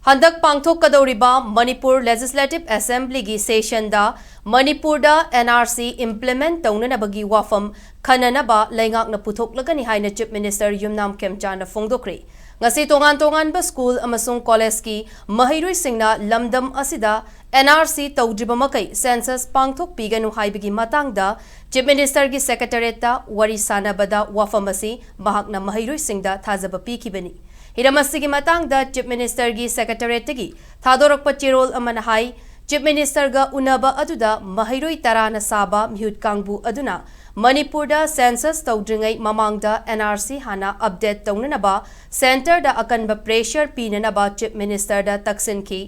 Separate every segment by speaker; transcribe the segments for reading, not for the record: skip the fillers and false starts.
Speaker 1: Handak Puthoklagani Manipur Legislative Assembly gi session da Manipur da NRC implement taunanabagi Wapham khananaba laingakna Puthoklagani haina Chief Minister Khemchand na phongdokri. Ngasi tongan ba school amasung college ki mahairoi singna lamdam asida NRC tawdriba makai census pangthok piganu haibagi matangda Chief Minister gi secretariat da wari sanabada Wapham asi mahakna mahairoi singda thazaba pikibani. Hiramasigi matangda Chief Minister gi secretariat gi thadorokpa chirol amana hai Chief Minister ga unaba aduda mahairoi tarana saba mihut kangbu aduna Manipur da census tawdringai mamangda NRC hana update taunanaba center da akanba pressure pinanaba Chief Minister da taksin ki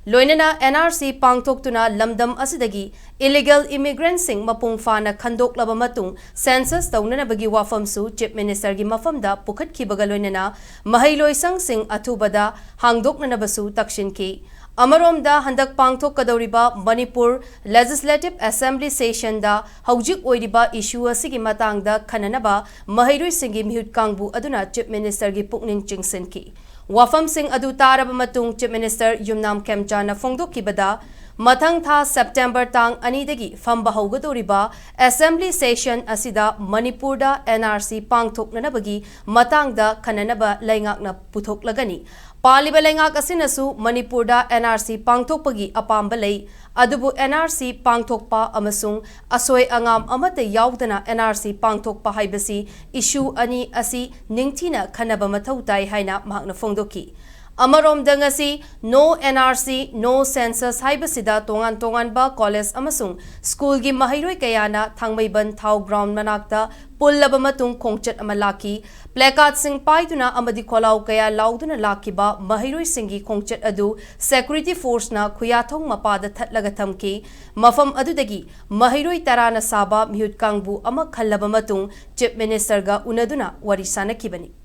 Speaker 1: loinana NRC pangthoktuna lamdam asidagi illegal immigrants sing mapung fana khandoklaba matung census taunanabagi Wapham su Chief Minister gi mafamda pukhatkibaga loinana mahailoisang sing athubada hangdoknanabasu takshin ki Amaromda handak pangthokkadoriba Manipur Legislative Assembly session da haujik oiriba issue asigi matangda khananaba mahairoi singi mihut kangbu aduna Chief Minister gi pukning chingsin ki Wapham sing adu taraba matung Chief Minister Khemchand na phongdokkibada mathang tha September tang anidagi famba haugadoriba Assembly session asida Manipur da NRC pangthoknanabagi matangda khananaba laingakna Puthoklagani Paliba laingak asinasu Manipur da NRC pangthokpagi apamba lei adubu NRC pangthokpa amasung asoi angam amata yaudana NRC pangthokpa haibasi issue ani asi ningthina khanaba mathau tai haina mahakna phongdoki Amarom dangasi no NRC no census haibasida tongan ba college amasung school gi mahairoi kayana thangmaiban thau ground manakta pullaba matung khongchat amalaki placard sing paiduna amadi kholau kaya lauduna lakiba mahairoi singi khongchat adu security force na khuyathong mapada thatlaga thamki mafam adudagi mahairoi tarana saba mihut kangbu ama khallaba matung Chief Minister ga unaduna wari sanakibani